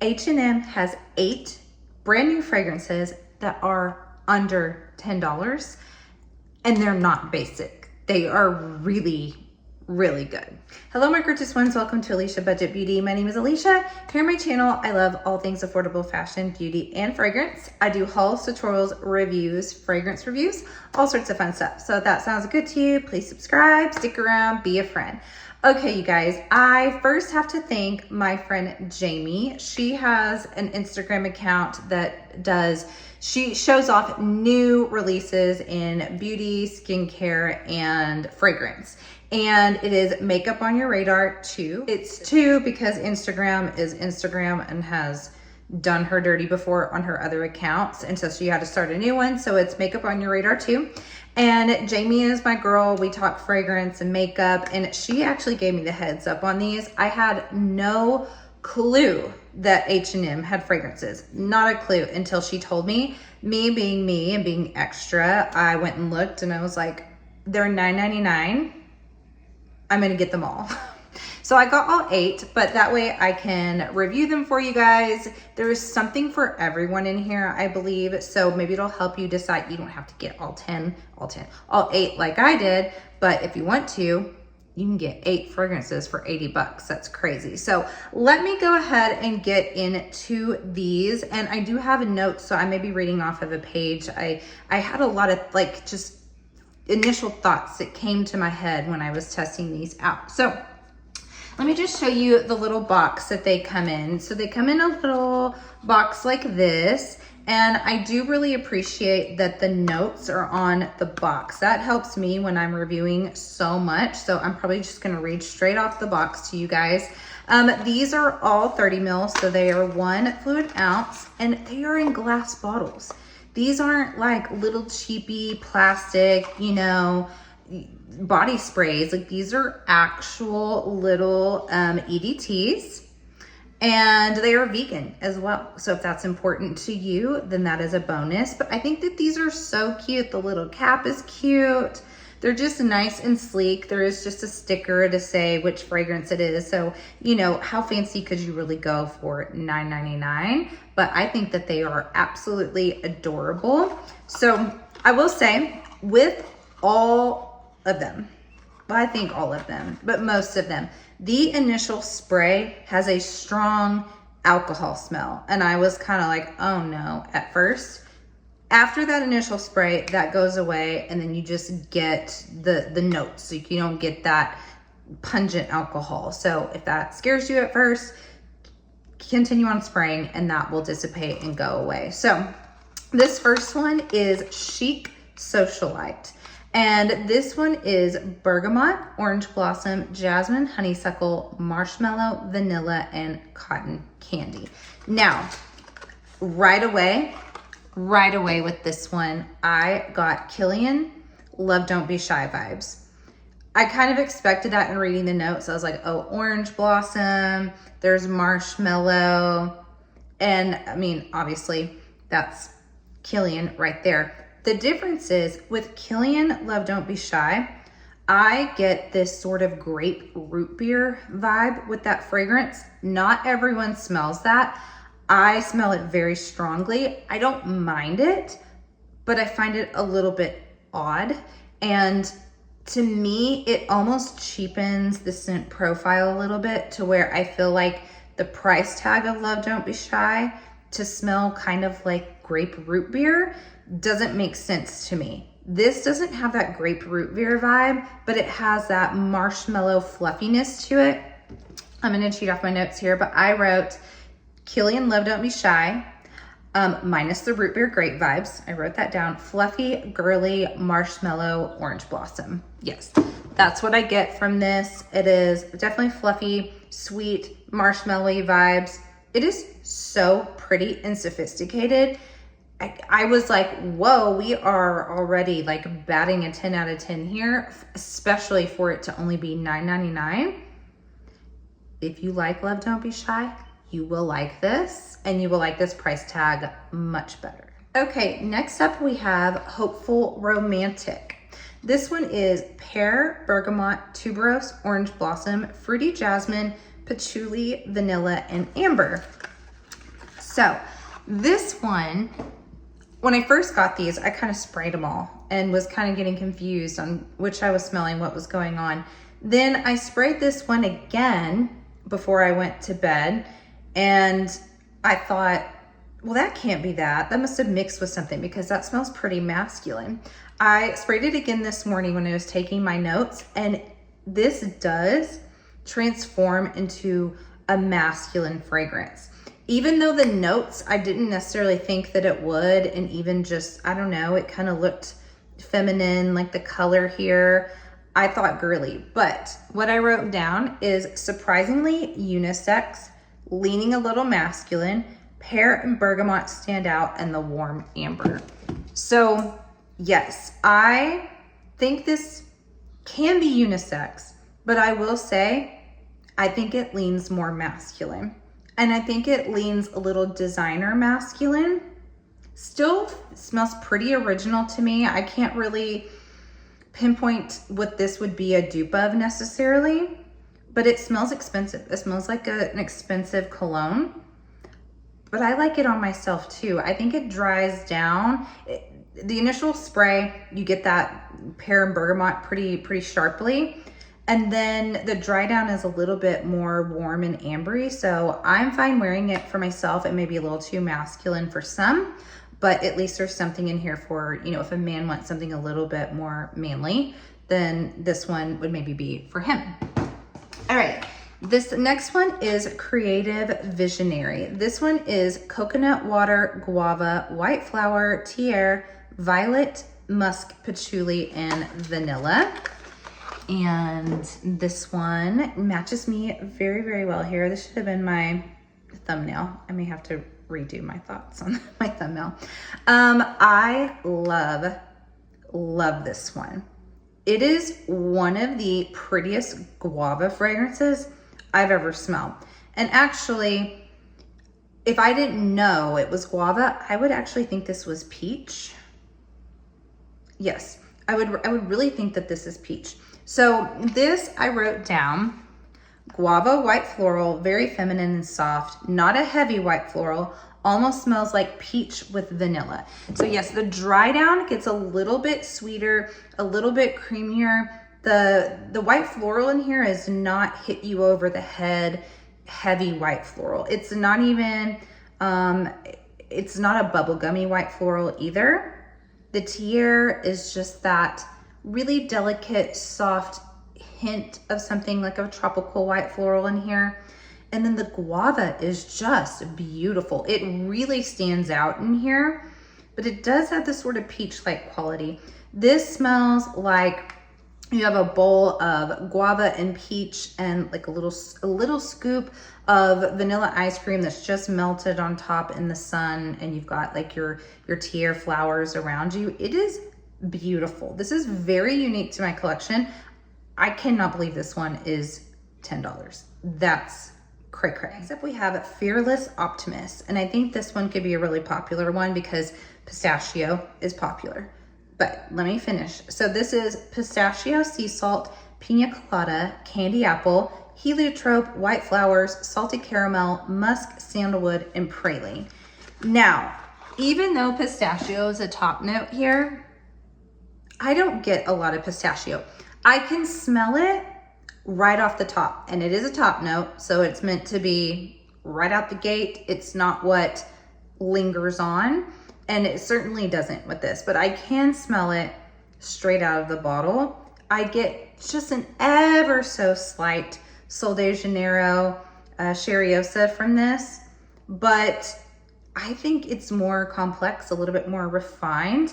H&M has 8 brand new fragrances that are under $10, and they're not basic. They are really, really good. Hello, my gorgeous ones. Welcome to Aleisha Budget Beauty. My name is Aleisha. Here on my channel, I love all things affordable fashion, beauty, and fragrance. I do hauls, tutorials, reviews, fragrance reviews, all sorts of fun stuff. So if that sounds good to you, please subscribe, stick around, be a friend. Okay, you guys, I first have to thank my friend Jamie. She has an Instagram account that she shows off new releases in beauty, skincare, and fragrance. And it is Makeup on Your Radar 2. It's 2 because Instagram is Instagram and has done her dirty before on her other accounts. And so she had to start a new one. So it's Makeup on Your Radar 2. And Jamie is my girl. We talk fragrance and makeup. And she actually gave me the heads up on these. I had no clue that H&M had fragrances. Not a clue until she told me. Me being me and being extra, I went and looked and I was like, they're $9.99. I'm gonna get them all. So I got all 8, but that way I can review them for you guys. There is something for everyone in here, I believe. So maybe it'll help you decide. You don't have to get all 8 like I did, but if you want to, you can get 8 fragrances for 80 bucks. That's crazy. So let me go ahead and get into these. And I do have a note, so I may be reading off of a page. I had a lot of like just initial thoughts that came to my head when I was testing these out. So let me just show you the little box that they come in. So they come in a little box like this. And I do really appreciate that the notes are on the box. That helps me when I'm reviewing so much. So I'm probably just gonna read straight off the box to you guys. These are all 30 mils, so they are 1 fluid ounce, and they are in glass bottles. These aren't like little cheapy plastic, you know, body sprays. Like these are actual little EDTs. And they are vegan as well. So if that's important to you, then that is a bonus. But I think that these are so cute. The little cap is cute. They're just nice and sleek. There is just a sticker to say which fragrance it is. So, you know, how fancy could you really go for $9.99? But I think that they are absolutely adorable. So I will say with all of them, well, I think all of them, but most of them, the initial spray has a strong alcohol smell. And I was kind of like, oh no, at first. After that initial spray, that goes away, and then you just get the notes. So you don't get that pungent alcohol. So if that scares you at first, continue on spraying and that will dissipate and go away. So this first one is Chic Socialite. And this one is bergamot, orange blossom, jasmine, honeysuckle, marshmallow, vanilla, and cotton candy. Now, right away with this one, I got Kilian Love Don't Be Shy vibes. I kind of expected that in reading the notes. I was like, oh, orange blossom, there's marshmallow. And I mean, obviously that's Kilian right there. The difference is with Kilian Love Don't Be Shy, I get this sort of grape root beer vibe with that fragrance. Not everyone smells that. I smell it very strongly. I don't mind it, but I find it a little bit odd. And to me, it almost cheapens the scent profile a little bit to where I feel like the price tag of Love Don't Be Shy to smell kind of like grape root beer doesn't make sense to me. This doesn't have that grape root beer vibe, but it has that marshmallow fluffiness to it. I'm gonna cheat off my notes here, but I wrote Kilian Love Don't Be Shy, minus the root beer grape vibes. I wrote that down. Fluffy, girly, marshmallow, orange blossom. Yes, that's what I get from this. It is definitely fluffy, sweet, marshmallowy vibes. It is so pretty and sophisticated. I was like, whoa, we are already like batting a 10 out of 10 here, especially for it to only be $9.99. If you like Love Don't Be Shy, you will like this, and you will like this price tag much better. Okay, next up we have Hopeful Romantic. This one is pear, bergamot, tuberose, orange blossom, fruity jasmine, patchouli, vanilla, and amber. So this one, when I first got these, I kind of sprayed them all and was kind of getting confused on which I was smelling, what was going on. Then I sprayed this one again before I went to bed, and I thought, well, that can't be that. That must have mixed with something because that smells pretty masculine. I sprayed it again this morning when I was taking my notes, and this does transform into a masculine fragrance. Even though the notes, I didn't necessarily think that it would, and even just, I don't know, it kind of looked feminine, like the color here, I thought girly. But what I wrote down is surprisingly unisex, leaning a little masculine, pear and bergamot stand out, and the warm amber. So yes, I think this can be unisex, but I will say, I think it leans more masculine. And I think it leans a little designer masculine. Still smells pretty original to me. I can't really pinpoint what this would be a dupe of necessarily, but it smells expensive. It smells like an expensive cologne, but I like it on myself too. I think it dries down. The initial spray, you get that pear and bergamot pretty sharply. And then the dry down is a little bit more warm and ambery. So I'm fine wearing it for myself. It may be a little too masculine for some, but at least there's something in here for, you know, if a man wants something a little bit more manly, then this one would maybe be for him. All right, this next one is Creative Visionary. This one is coconut water, guava, white flower, tiare, violet, musk, patchouli, and vanilla. And this one matches me very, very well here. This should have been my thumbnail. I may have to redo my thoughts on my thumbnail. I love this one. It is one of the prettiest guava fragrances I've ever smelled. And actually, if I didn't know it was guava, I would actually think this was peach. Yes, I would really think that this is peach. So this I wrote down, guava, white floral, very feminine and soft, not a heavy white floral, almost smells like peach with vanilla. So yes, the dry down gets a little bit sweeter, a little bit creamier. The white floral in here is not hit you over the head, heavy white floral. It's not even, it's not a bubblegummy white floral either. The tiare is just that really delicate, soft hint of something like a tropical white floral in here. And then the guava is just beautiful. It really stands out in here, but it does have this sort of peach-like quality. This smells like you have a bowl of guava and peach and like a little scoop of vanilla ice cream that's just melted on top in the sun, and you've got like your tiare flowers around you. It is beautiful. This is very unique to my collection. I cannot believe this one is $10. That's cray. Next up we have Fearless Optimist, and I think this one could be a really popular one because pistachio is popular. But let me finish. So this is pistachio, sea salt, pina colada, candy apple, heliotrope, white flowers, salted caramel, musk, sandalwood, and praline. Now, even though pistachio is a top note here, I don't get a lot of pistachio. I can smell it right off the top, and it is a top note, so it's meant to be right out the gate. It's not what lingers on, and it certainly doesn't with this, but I can smell it straight out of the bottle. I get just an ever so slight Sol de Janeiro Cheriosa from this, but I think it's more complex, a little bit more refined,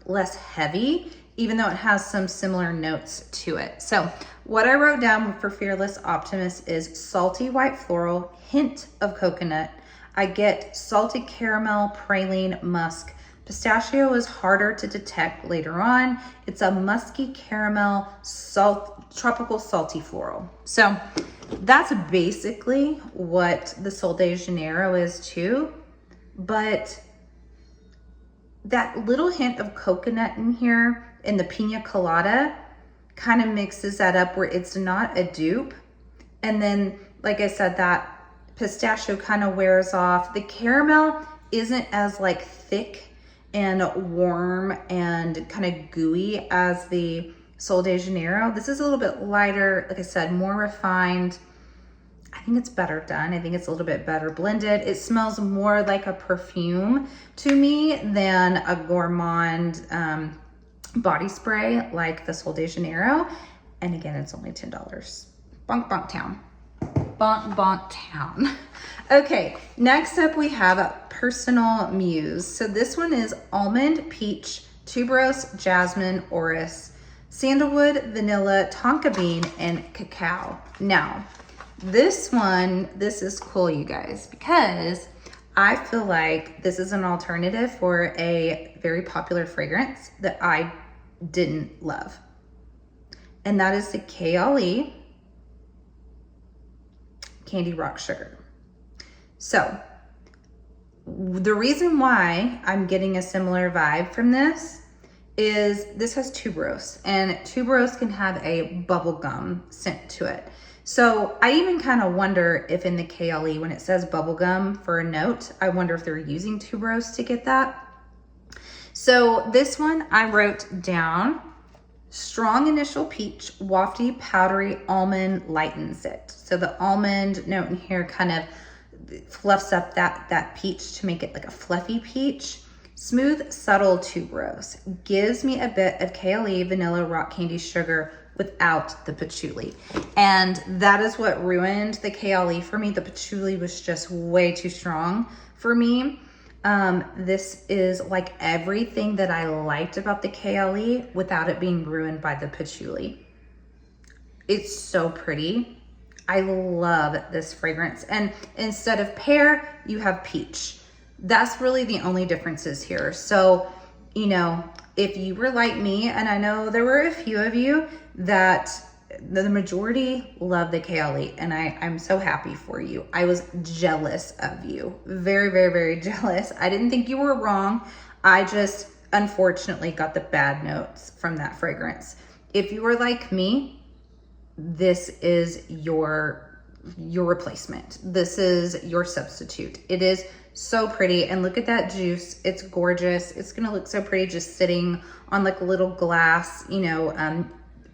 less heavy, even though it has some similar notes to it. So what I wrote down for Fearless Optimist is salty white floral, hint of coconut. I get salted caramel, praline, musk. Pistachio is harder to detect later on. It's a musky caramel, tropical salty floral. So that's basically what the Sol de Janeiro is too, but that little hint of coconut in here in the pina colada kind of mixes that up where it's not a dupe. And then, like I said, that Pistachio kind of wears off. The caramel isn't as like thick and warm and kind of gooey as the Sol de Janeiro. This is a little bit lighter, like I said, more refined. I think it's better done. I think it's a little bit better blended. It smells more like a perfume to me than a gourmand body spray like the Sol de Janeiro. And again, it's only $10. Bonk, bonk town. Bonk, bonk town. Okay, next up we have a Personal Mews. So this one is almond, peach, tuberose, jasmine, orris, sandalwood, vanilla, tonka bean, and cacao. Now, this is cool, you guys, because I feel like this is an alternative for a very popular fragrance that I didn't love. And that is the KLE Candy Rock Sugar. So the reason why I'm getting a similar vibe from this is this has tuberose, and tuberose can have a bubblegum scent to it. So I even kind of wonder if in the KLE, when it says bubblegum for a note, I wonder if they're using tuberose to get that. So this one I wrote down, strong initial peach, wafty, powdery, almond lightens it. So the almond note in here kind of fluffs up that peach to make it like a fluffy peach. Smooth, subtle tuberose. Gives me a bit of KLE vanilla rock candy sugar without the patchouli. And that is what ruined the KLE for me. The patchouli was just way too strong for me. This is like everything that I liked about the KLE without it being ruined by the patchouli. It's so pretty. I love this fragrance. And instead of pear, you have peach. That's really the only differences here. So, you know, if you were like me, and I know there were a few of you that the majority love the KLE, and I'm so happy for you. I was jealous of you. Very, very, very jealous. I didn't think you were wrong. I just unfortunately got the bad notes from that fragrance. If you were like me, this is your replacement. This is your substitute. It is so pretty, and look at that juice. It's gorgeous. It's gonna look so pretty just sitting on like a little glass, you know,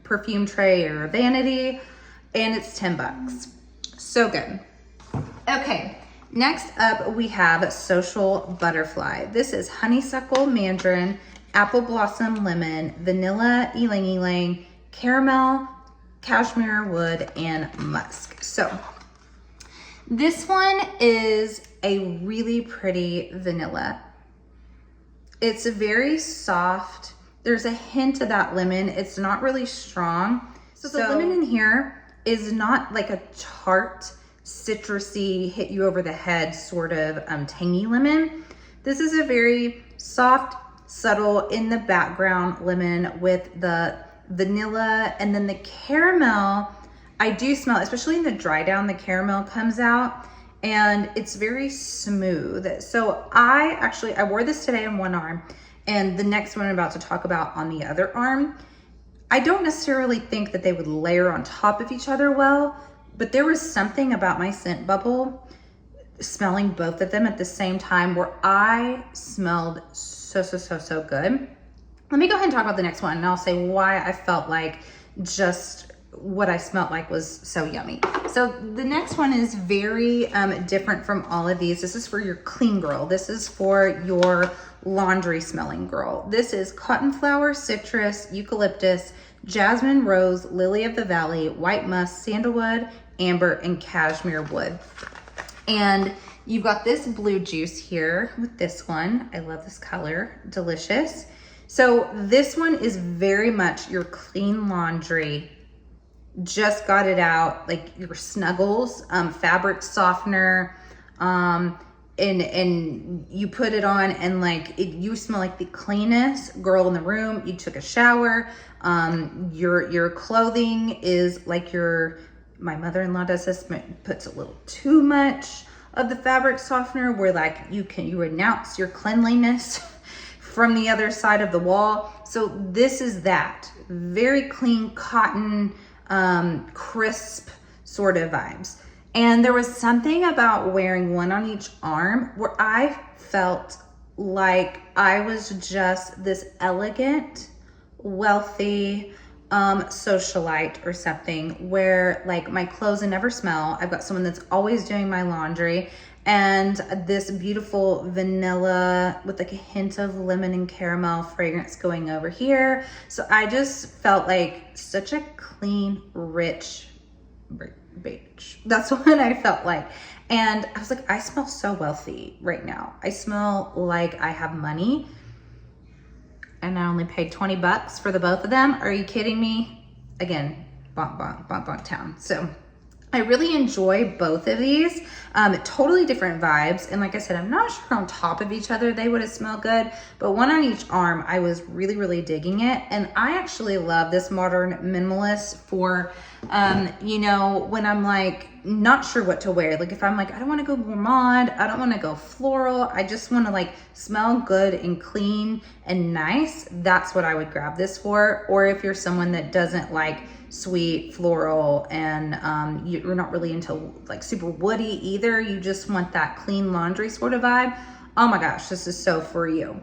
perfume tray or a vanity, and it's 10 bucks. So good. Okay, next up we have Social Butterfly. This is honeysuckle, mandarin, apple blossom, lemon, vanilla, ylang ylang, caramel, cashmere wood, and musk. So this one is a really pretty vanilla. It's very soft. There's a hint of that lemon. It's not really strong. So the lemon in here is not like a tart, citrusy, hit you over the head sort of tangy lemon. This is a very soft, subtle, in the background lemon with the vanilla, and then the caramel. I do smell, especially in the dry down, the caramel comes out and it's very smooth. So I wore this today on one arm, and the next one I'm about to talk about on the other arm. I don't necessarily think that they would layer on top of each other well, but there was something about my scent bubble smelling both of them at the same time where I smelled so good. Let me go ahead and talk about the next one, and I'll say why I felt like just what I smelled like was so yummy. So the next one is very different from all of these. This is for your clean girl. This is for your laundry smelling girl. This is cotton flower, citrus, eucalyptus, jasmine, rose, lily of the valley, white musk, sandalwood, amber, and cashmere wood. And you've got this blue juice here with this one. I love this color, delicious. So this one is very much your clean laundry, just got it out, like your Snuggles fabric softener, and you put it on, and like you smell like the cleanest girl in the room. You took a shower. Your clothing is like my mother-in-law does this, puts a little too much of the fabric softener where like you announce your cleanliness from the other side of the wall. So this is that very clean cotton, crisp sort of vibes. And there was something about wearing one on each arm where I felt like I was just this elegant, wealthy socialite or something, where like my clothes never smell. I've got someone that's always doing my laundry, and this beautiful vanilla with like a hint of lemon and caramel fragrance going over here. So I just felt like such a clean, rich bitch. That's what I felt like. And I was like, I smell so wealthy right now. I smell like I have money. And I only paid 20 bucks for the both of them. Are you kidding me? Again, bonk, bonk, bonk, bonk town. So I really enjoy both of these. Totally different vibes. And like I said, I'm not sure on top of each other they would have smelled good, but one on each arm, I was really, really digging it. And I actually love this modern minimalist for, you know, when I'm like, not sure what to wear. Like if I'm like, I don't want to go gourmand, I don't want to go floral, I just want to like smell good and clean and nice, that's what I would grab this for. Or if you're someone that doesn't like sweet floral and you're not really into like super woody either, you just want that clean laundry sort of vibe, oh my gosh, this is so for you.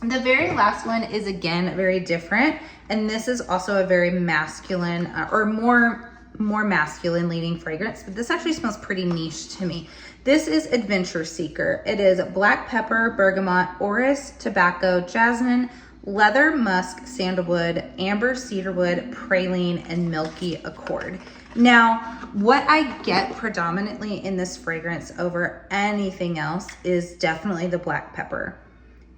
The very last one is again very different, and this is also a very masculine or more masculine leaning fragrance, but this actually smells pretty niche to me. This is Adventure Seeker. It is black pepper, bergamot, orris, tobacco, jasmine, leather, musk, sandalwood, amber, cedarwood, praline, and milky accord. Now, what I get predominantly in this fragrance over anything else is definitely the black pepper.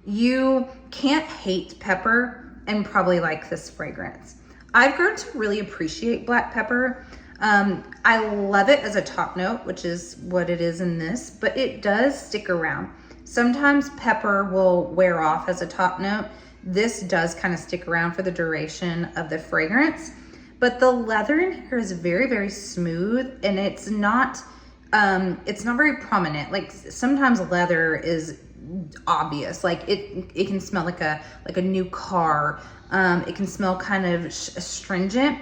You can't hate pepper and probably like this fragrance. I've grown to really appreciate black pepper. I love it as a top note, which is what it is in this, but it does stick around. Sometimes pepper will wear off as a top note. This does kind of stick around for the duration of the fragrance, but the leather in here is very, very smooth, and it's not very prominent. Like sometimes leather is obvious, like it can smell like a new car. It can smell kind of astringent.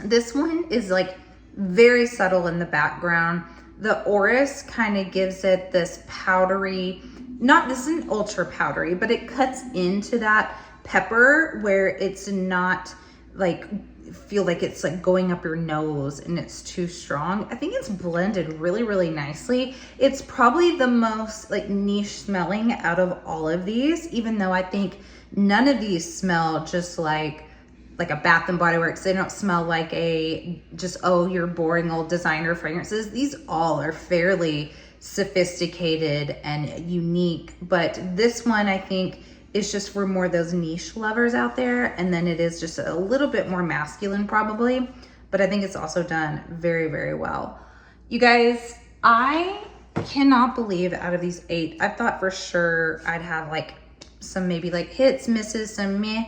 This one is like very subtle in the background. The orris kind of gives it this powdery, this isn't ultra powdery, but it cuts into that pepper where it's not like, feel like it's like going up your nose and it's too strong. I think it's blended really, really nicely. It's probably the most like niche smelling out of all of these, even though I think none of these smell just like a Bath and Body Works. They don't smell like your boring old designer fragrances. These all are fairly sophisticated and unique, but this one I think is just for more those niche lovers out there, and then it is just a little bit more masculine probably, but I think it's also done very, very well. You guys, I cannot believe out of these 8, I thought for sure I'd have like some maybe like hits, misses, some meh.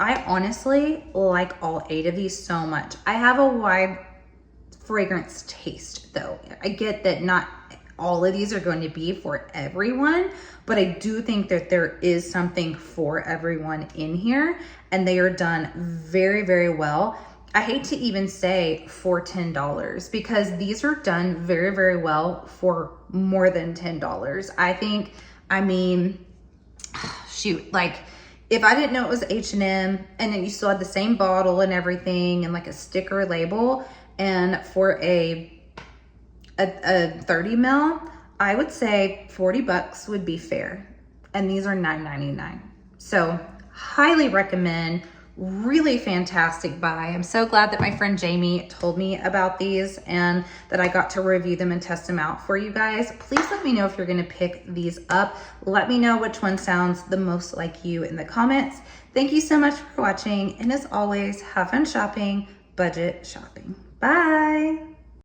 I honestly like all 8 of these so much. I have a wide fragrance taste though. I get that not all of these are going to be for everyone, but I do think that there is something for everyone in here, and they are done very, very well. I hate to even say for $10 because these are done very, very well for more than $10. I think, I mean, shoot, like if I didn't know it was H&M and then you still had the same bottle and everything and like a sticker label, and for a 30 mil, I would say 40 bucks would be fair. And these are $9.99. So highly recommend. Really fantastic buy. I'm so glad that my friend Jamie told me about these and that I got to review them and test them out for you guys. Please let me know if you're going to pick these up. Let me know which one sounds the most like you in the comments. Thank you so much for watching, and as always, have fun shopping, budget shopping. Bye.